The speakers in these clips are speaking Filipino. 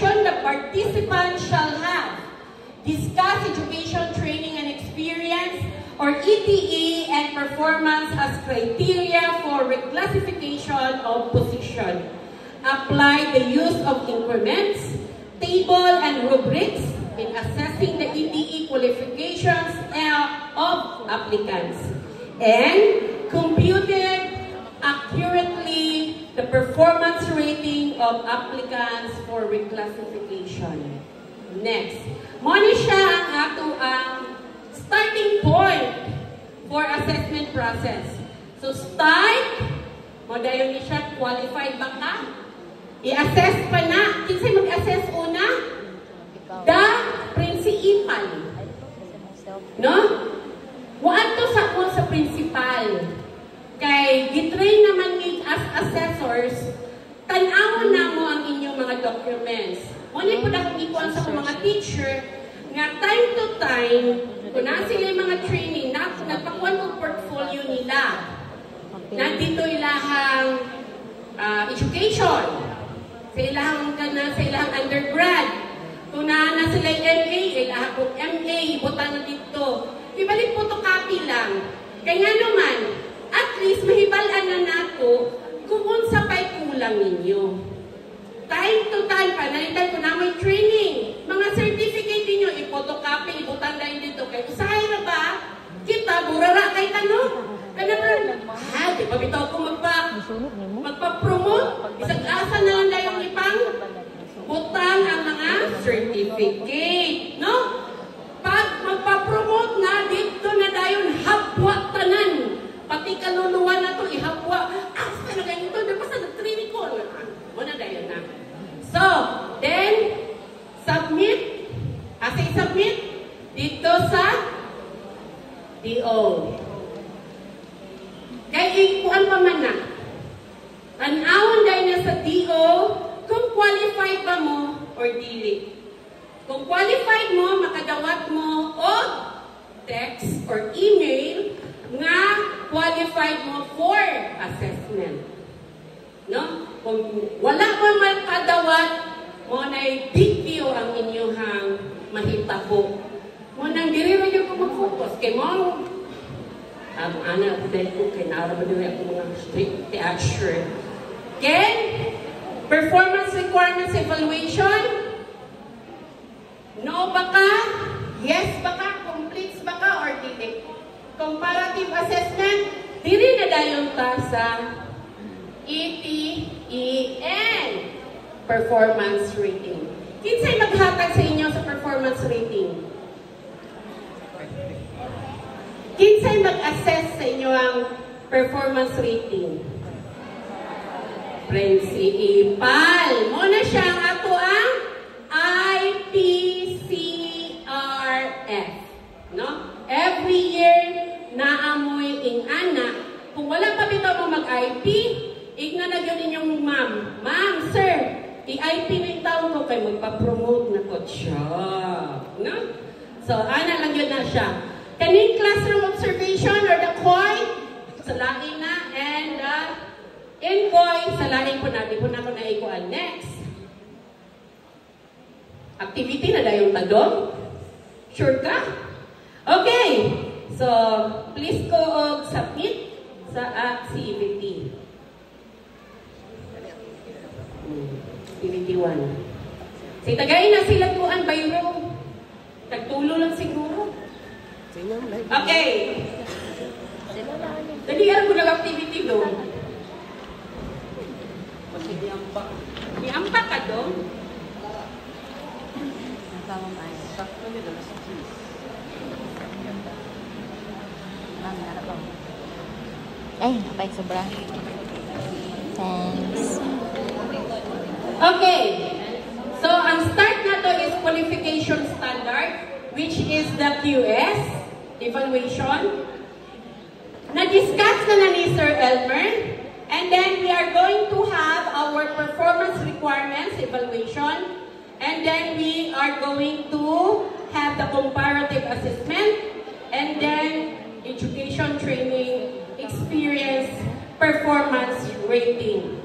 session, the participants shall have discuss education, training, and experience, or ETA, and performance as criteria for reclassification of position. Apply the use of increments, table, and rubrics in assessing the ETA qualifications of applicants, and computed accurately the performance rating of applicants for reclassification. Next, muna siya ang ato ang starting point for assessment process. So start, mo dayon ni siya, qualified ba ka? I-assess pa na. Kinsay mag-assess una? The principal. No? Waadto sa principal. Kay gitrain naman ni as assessors, tan-awon na mo ang inyong mga documents. Muna po na kung ikuan sa mga teacher, nga time to time, kung na sila mga training, nagpakuan mo portfolio nila. Nandito ilahang education, sa ilahang undergrad. Kung na sila MA, ilahang kong MA, ibutan na dito. Ibalik photocopy lang. Kaya naman, at least mahibalan na nato kung unsa pa'y kulang ninyo. Time to time, panalitan ko na may training. Mga certificate ninyo, i-photocopy, ibutan na yun dito. Kaya usahay na ba? Kita, burara kay tanong. Kaya naman, di ba bitaw ko magpa-promote? Isang asa na lang na yung ipang butang ang mga certificate. No? Pag magpa-promote na, dito na dayon hapwa tanan. Pati kaluluwa na to, ihapwa. Asa na ganito, basta nag-training ko. Muna dayon na. So, then, submit. Asay submit dito sa DO. Kaya ikuan pa man na. Tanawon dahil na sa DO kung qualified ba mo or dili. Kung qualified mo, makadawat mo o text or email nga qualified mo for assessment. No? Kung wala mo makadawat, mo na'y video ang inyong mahitabo. Mo nang diri rin yung mag-focus. Kaya mo, anak, dahil ko, kaya naramadali ako mga strict answer. Okay? Performance requirements evaluation. No ba ka? Yes ba ka? Completes ba ka? Or dili? Comparative assessment. Diri na dayon ta sa ETEN. Performance rating. Kinsay maghatag sa inyo sa performance rating? Kinsay mag-assess sa inyo ang performance rating? Principal. Muna siya ang ato ang IPCRF. No? Every year, naamoy ingana. Kung wala pa bitaw mo mag-IP, igna na yun inyong ma'am. Ma'am, sir, i-IP na yung taon ko kay magpa-promote na ko siya. No? So, ana lang yun na siya. Kaning classroom observation or the COI, sa lain na, and in COI, sa lain po natin. Kung ako na ikuan. Next. Activity na dayong tadong? Sure ka? Okay. So, please go og submit sa activity. Activity 1. Si tagay na sila tuan bayro. Tagtulo lang siguro. Okay. Dali alam ko nag-activity doon. Iampak ka doon. Ay, napay sobra. Thanks. Okay. So, ang start na to is qualification standard, which is the QS evaluation. Na-discuss na ni Sir Elmer. And then we are going to have our performance requirements evaluation. And then we are going to have the comparative assessment. And then education, training, experience, performance rating.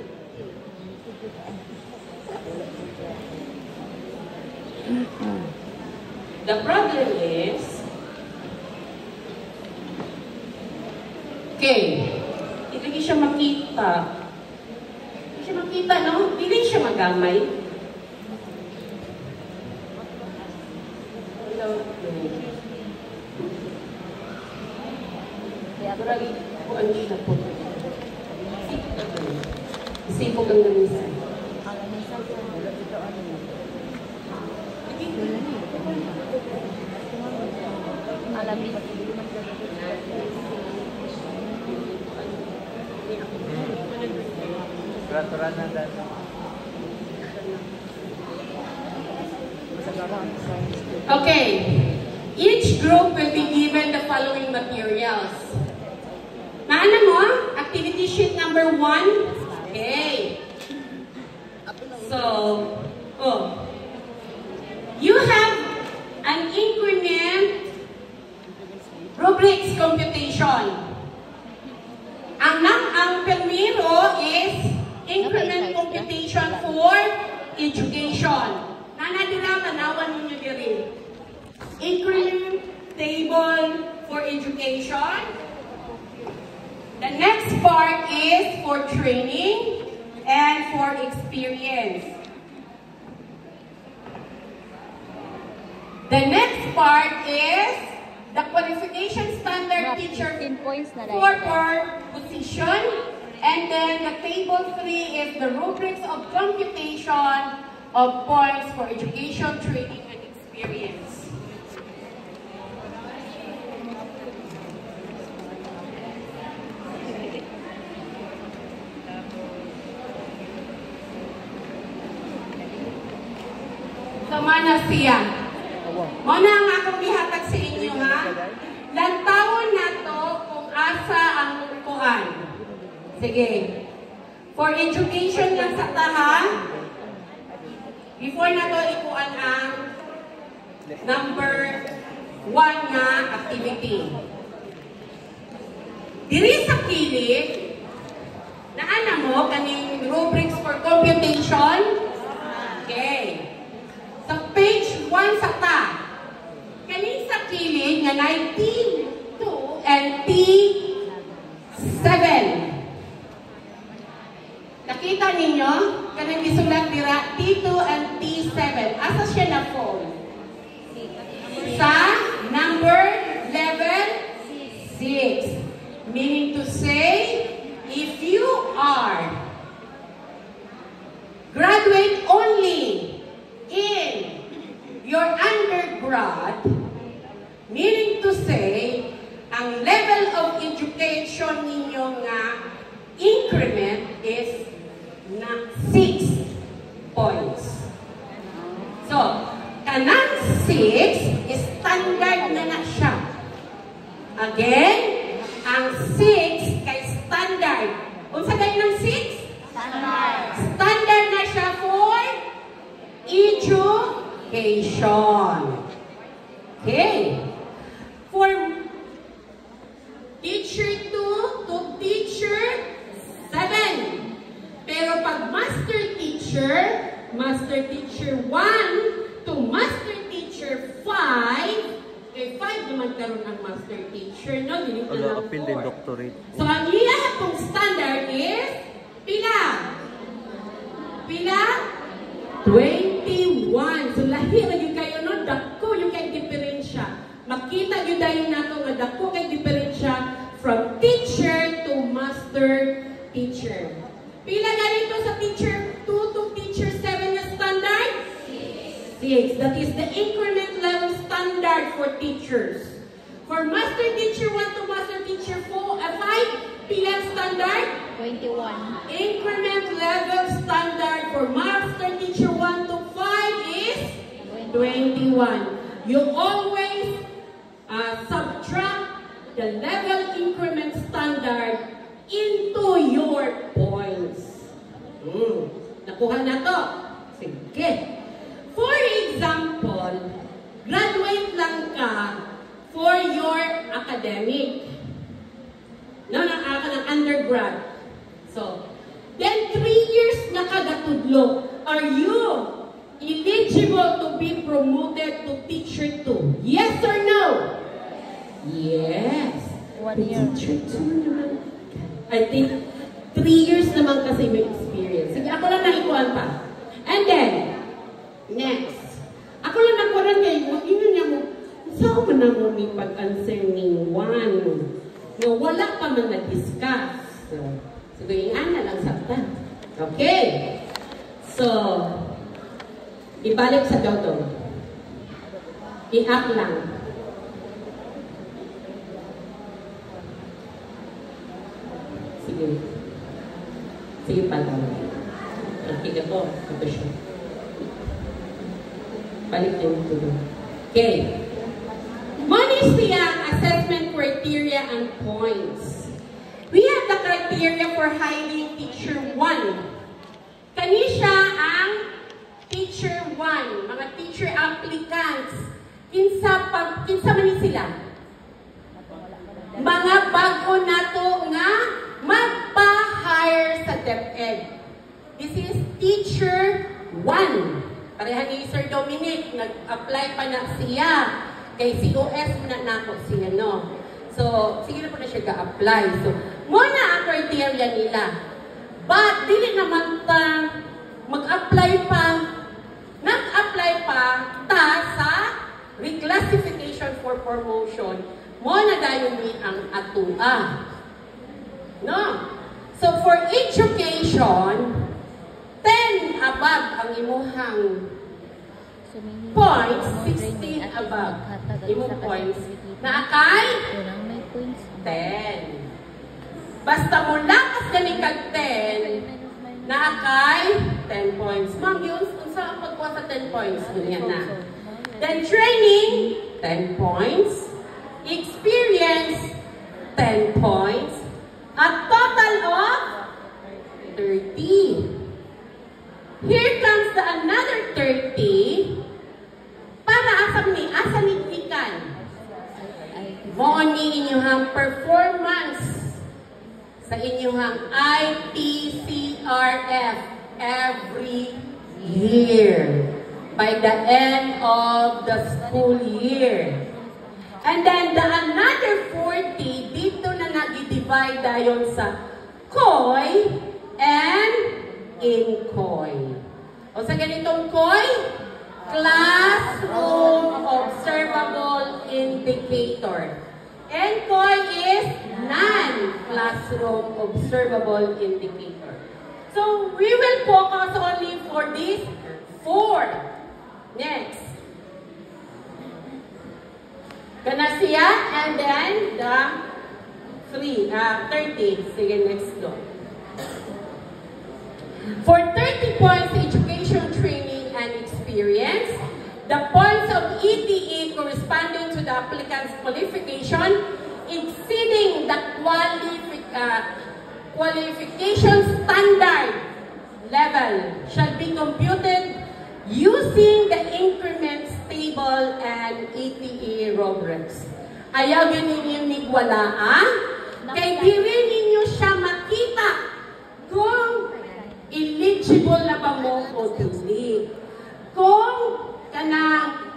The problem is, okay, hindi siya makita. Hindi siya makita, no? Hindi siya magamay. Ano siya po? Isipog ang lamisa. Okay. Each group will be given the following materials. Naana mo? Activity sheet number 1. Okay. So, you have an increment rubrics computation. Ang primero is increment computation for education. Nanadira, tanawan ninyo diri. Increment table for education. The next part is for training and for experience. The next part is the qualification standard teacher 15 points na for position. And then the table 3 is the rubrics of computation of points for education, training, and experience. Sama na siya. Muna ang akong gihatag sa inyo, ha? Lantawon na to kung asa ang kuhan. Sige. For education lang sa tahan, before na to ikuan ang number 1 nga activity. Diri sa kilid, naana mo kaning rubrics for computation. Okay. Sa page 1 sa ta, kaning sa kilid nga na T2 and T7. Nakita ninyo? Kanang gisulat dira, T2 and T7. Asa siya na phone? Sa number level 6. Meaning to say, if you are graduate only in your undergrad, meaning to say, ang level of education ninyo nga increment is na 6 points. So, kanang 6 is standard na siya. Again, ang 6 kay standard. Unsa gay ng 6? Standard. Standard na siya for education. Okay. For teacher 2 to teacher 7. Pero pag master teacher 1 to master teacher 5, kay 5 naman karon ang master teacher, no? Ala, appeal din doctorate. So, ang iya pong standard is, pila? Pila? 21. So, lahira yung kayo, no? Dako yung kay diferensya. Makita yung dayon nato nga dako kay diferensya from teacher to master teacher. Pila ganito sa teacher 2 to teacher 7 na standard? 6. That is the increment level standard for teachers. For master teacher 1 to master teacher 5, pila standard? 21. Increment level standard for master teacher 1 to 5 is 21. You always subtract the level increment standard into your points. Nakuha na to. Sige. For example, graduate lang ka for your academic. No, naka ng undergrad. So, then 3 years na kagatudlo. Are you eligible to will be promoted to teacher 2? Yes or no? Yes. 1 year. Teacher 2 naman. I think 3 years naman kasi may experience. Sige, ako lang naikuan pa. And then, next. Ako lang nakuran kayo, yun niya mo, saan man na mo may pag-answer ni Juan? Na wala pa man na-discuss. So, sige, na lang sabta. Okay. So, ibalik sa Dodong. I-up lang. Sige. Sige pala. Okay ko. Ito siya. Balik din ito. Okay. Manis siyang assessment criteria and points. We have the criteria for hiring teacher 1. Kani siya ang teacher 1, mga teacher applicants. Kinsa man sila? Mga bago na to nga magpa-hire sa DepEd. This is teacher 1. Pareha ni Sir Dominic, nag-apply pa na siya. Kay COS na nako siya, no? So, sige na po na siya ga-apply. So, muna ang criteria nila. But, dili naman ta mag-apply pa, nag-apply pa ta sa reclassification for promotion. Muna dayon ni ang atua. No? So, for education, 10 above ang imuhang points, 16 above. Imong points. Naakay? 10. Basta mo lakas ganing kag 10, naakay 10 points. Ma'am, yun, unsa ang pagkuha sa 10 points? Ganyan na. Then training, 10 points. Experience, 10 points. A total of 30. Here comes the another 30. Para asa ni ikan. Mo ni inyong performance sa inyong ITCRF every year by the end of the school year. And then the another 40 dito na nag-divide dayon sa COI and INCOI. O sa ganitong COI, Classroom Observable Indicator. NCOI is Non-Classroom Observable Indicator. So, we will focus only for these 4. Next. Kana siya, and then the 30. Sige, next go. For 30 points, education, training, and experience, the points of ETE corresponding to the applicant's qualification exceeding the qualification standard level shall be computed using the increments table and ETE rubrics. Ayaw yun ninyong nigwalaan, kay di rin ninyo siya makita kung eligible na ba mo o dili. Kung kanang,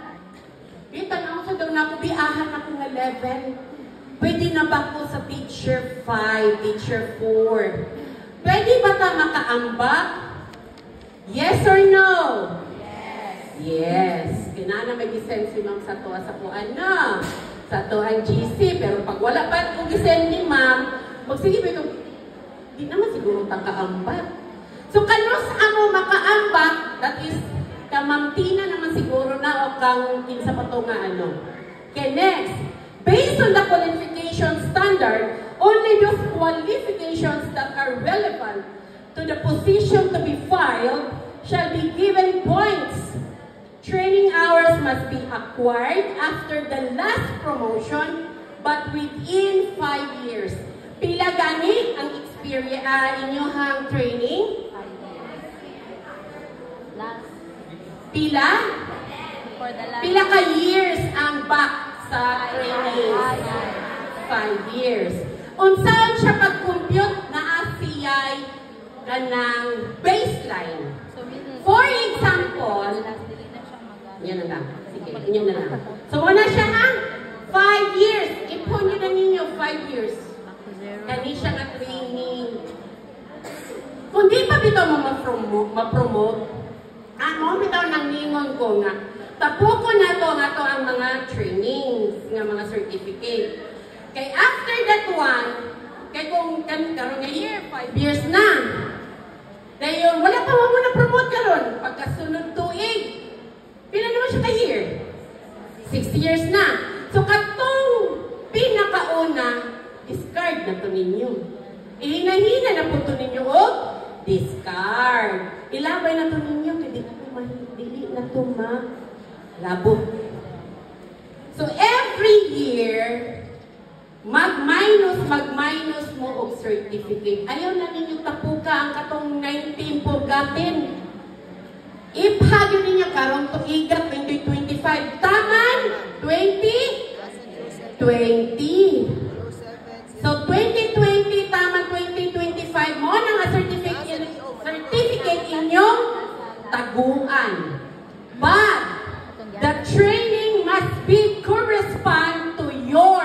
tanong sa daw na ako, biahan ako nga level. Pwede na ba ako sa teacher 5, teacher 4? Pwede ba ta makaambak? Yes or no? Yes. Kinana may gisend si ma'am sa tuwa sa kuan na. Sa tuwa GC. Pero pag wala pa kung gisend ni ma'am, magsige ba itong, di naman siguro takaambak. So kanus amo makaambak, that is, kamamtina naman siguro na o kang kinsa pa to nga ano. Okay, next. Based on the qualification standard, only those qualifications that are relevant to the position to be filed shall be given points. Training hours must be acquired after the last promotion but within 5 years. Pila gani ang experience inyong training? Pila? Pila ka years ang back sa training? 5 years. Unsaon siya pag-compute na asiyay kanang baseline? For example, Yan na lang. Sige, inyo na lang. So, muna siya nga. 5 years. Ipon nyo na ninyo, 5 years. Kani siya nga training. Kung di pa bitaw ma-promote, ano bitaw nang ningon ko nga, tapo ko na to nga to ang mga trainings, nga mga certificate. Kay after that one, kay kung karon nga year, 5 years na. Dayon, wala pa mo na-promote karon. Pagkasunod tuig, pila naman siya ka-year? 6 years na. So, katong pinakauna, discard na to ninyo. Ihina-hina na po to ninyo, discard. Ilabay na to ninyo, dili na to malabot. So, every year, mag-minus mo og certificate. Ayaw na ninyo tapuka ang katong 19 purgatin. Ipag yun ninyo karon to igat 2025. Taman 2020. So 2020 taman 2025 mo na nga certificate inyong taguan. But the training must be correspond to your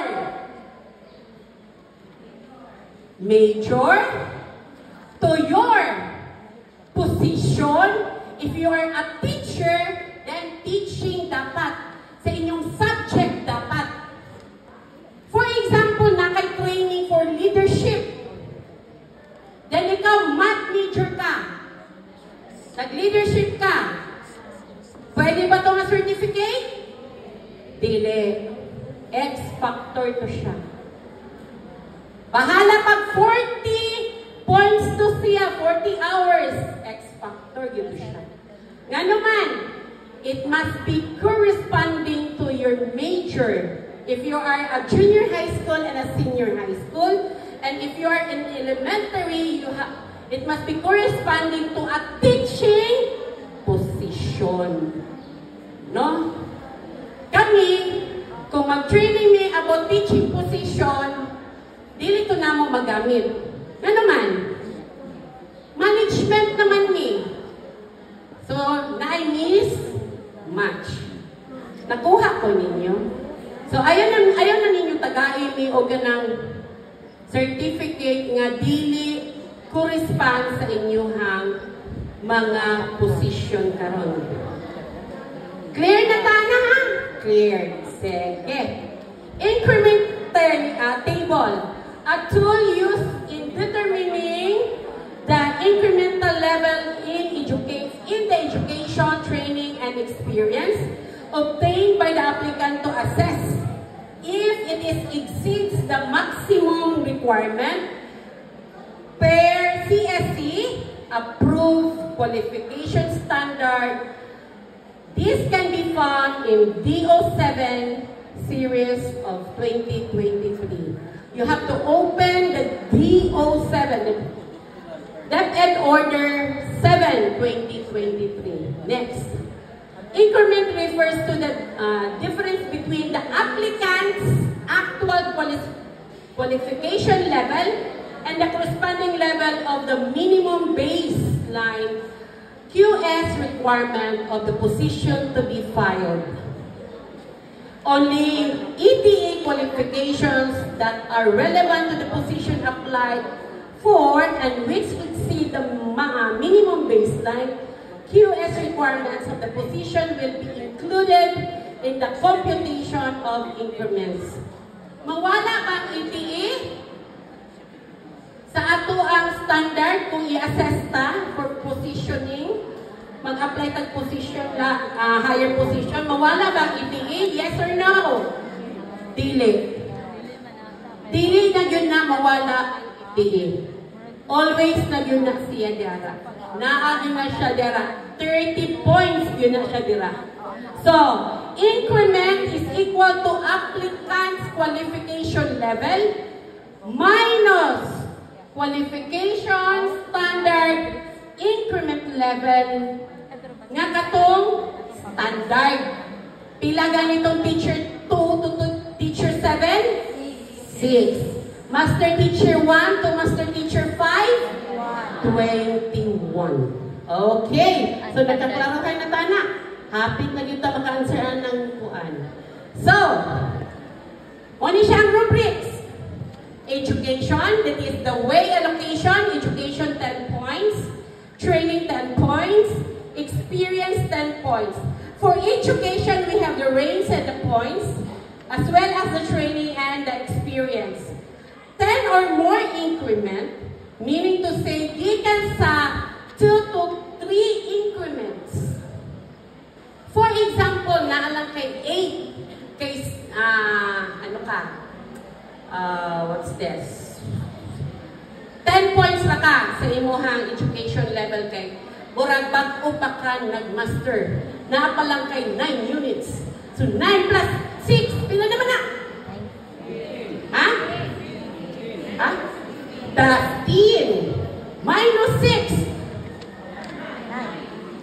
major, to your position. If you are a teacher, then teaching dapat. Sa inyong subject dapat. For example, training for leadership. Then ikaw, math major ka. Nag-leadership ka. Pwede ba ito nga certificate? Dili. X factor to siya. Bahala pag 40 points to siya, 40 hours. X factor yun siya. Nga naman, it must be corresponding to your major. If you are a junior high school and a senior high school, and if you are in elementary, it must be corresponding to a teaching position. No? Kami, kung mag-training me about teaching position, dili to na mo magamit. Nga naman, management naman ni. So, na-miss match. Nakuha ko ninyo. So, ayaw na ninyo tagain ni o ganang certificate nga dili correspond sa inyong mga position karon. Clear na tana ha? Clear. Sige. Increment table. A tool used in determining the incremental level in the education, training, and experience obtained by the applicant to assess if it exceeds the maximum requirement per CSE approved qualification standard. This can be found in DO7 series of 2023. You have to open the DO7, DepEd Order 7, 2023. Next. Increment refers to the difference between the applicant's actual qualification level and the corresponding level of the minimum baseline QS requirement of the position to be filed. Only ETA qualifications that are relevant to the position applied for and which exceed the minimum baseline QS requirements of the position will be included in the computation of increments. Mawala bang ETA? Sa ato ang standard kung i-assess ta for positioning, mag-apply tag position higher position, mawala bang ETA? Yes or no? Dili. Dili na yun na mawala ETA. Always na yun na siya dira. Naagi na siya dira. 30 points yun na siya dira. So, increment is equal to applicant's qualification level minus qualification standard increment level nga katong standard. Pila ganitong teacher 2 to teacher 7? 6. Master teacher 1 to master teacher 5? 21. Okay. So, nagkaklaro kayo na tana. Hapit na kita maka-answeran ng kuan. So, ano siyang rubrics? Education, that is the way allocation, education 10 points, training 10 points, experience 10 points. For education, we have the range and the points, as well as the training and the experience. 10 or more increment, meaning to say, gikan sa 2 to 3 increments. For example, naalang kay 8, kay, what's this? 10 points na ka sa imuhang education level kay Burag bag-o pa ka nag-master. Na pa lang kay 9 units. So 9 plus 6, pila naman na? Ha? Ha? 13 minus 6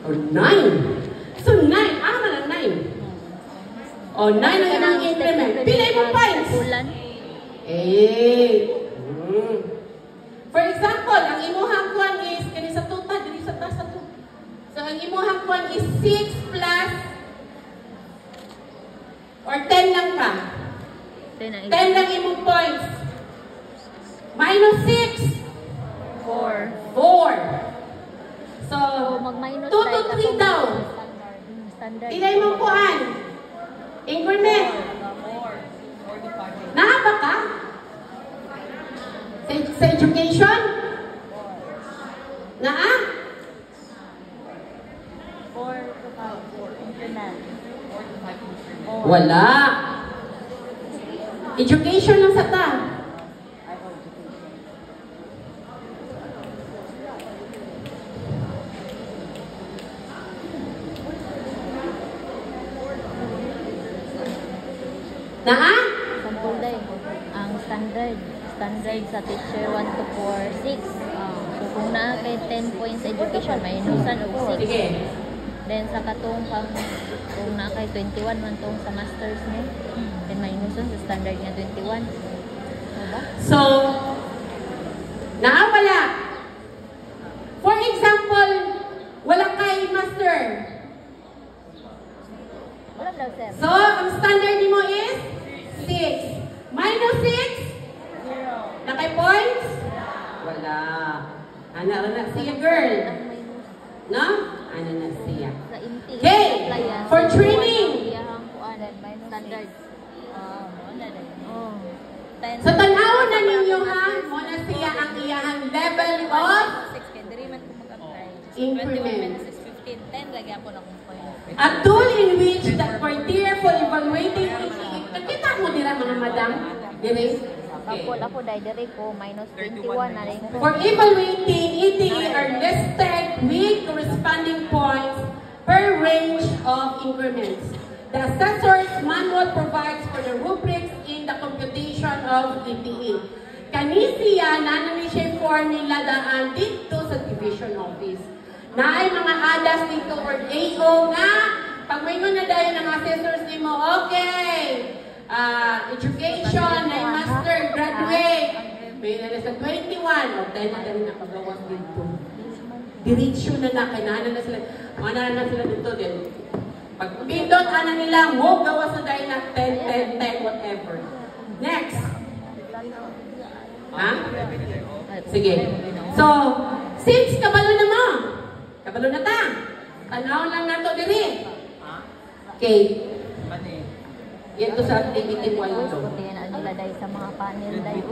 or 9. So 9, man ang 9. O 9 ang imong increment. Pila imong points? 8. For example, ang imuhang kuan is kani sa tuta diri sa taas to. So ang imuhang kuan is 6 plus or 10 lang ka. 10 lang imong points. Minus 6. 4. So, 2 to 3 daw. Ilay mo kuan. Increment. Nahaba ka? Sa education? Naa? 4 to 5 increment. Wala. Education lang sa ta. Naa? Sample day. Ang standard sa teacher 1 to 4, 6. So kung na kay 10 points education, may inusan og 6. Sige. Then sa katong kung na kay 21 man tong sa masters ni, then may inusan sa standard niya 21. Diba? So, naa wala. For example, wala kay master. Wala daw, sir. So, ang standard ni mo is 6. Minus 6? Na kay points? Wala. Ana na siya, girl. No? Ana na siya. Sa IMT. Okay. For training. Standard. So, tanawon na ninyo ha. Muna siya ang iyahang level of increment. 10 lagi ako na kung A tool in which the criteria for evaluating nakita mo dira mga madam? Dire? Bakol ako dahil ko minus 21 na rin ko. For evaluating, ETA are listed with corresponding points per range of increments. The assessor's manual provides for the rubrics in the computation of ETA. Kanisiya, nanami siya formula daan dito sa division office. Na ay mga adas dito or AO nga, pag may na dahil ng assessors ni mo, okay, education, ay master, graduate, may na sa 21, o 10 na rin nakagawas dito. Diretsyo na na, kailangan na sila, na sila dito din. Pag pindot, ana nila, mo, gawas na dahil na 10, 10, 10, whatever. Next. Ha? Sige. So, since kabalo na mo, kabalo na ta, tanaw lang na to diri. Okay. Ito sa activity 1 ito. Nila dahil sa mga panel dahil.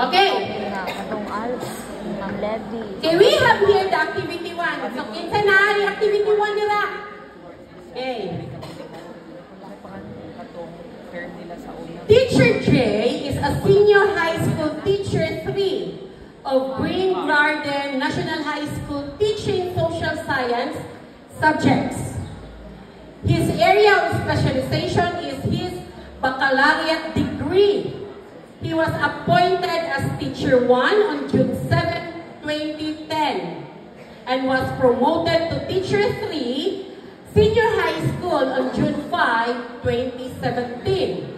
Okay. Katong ALS, ang levy. Okay, we have here the activity 1. So, kinsa na ang activity 1 nila? Okay. Teacher J is a senior high school teacher 3 of Green Garden National High School teaching social science subjects. His area of specialization is his baccalaureate degree. He was appointed as Teacher 1 on June 7, 2010 and was promoted to Teacher 3, Senior High School on June 5, 2017.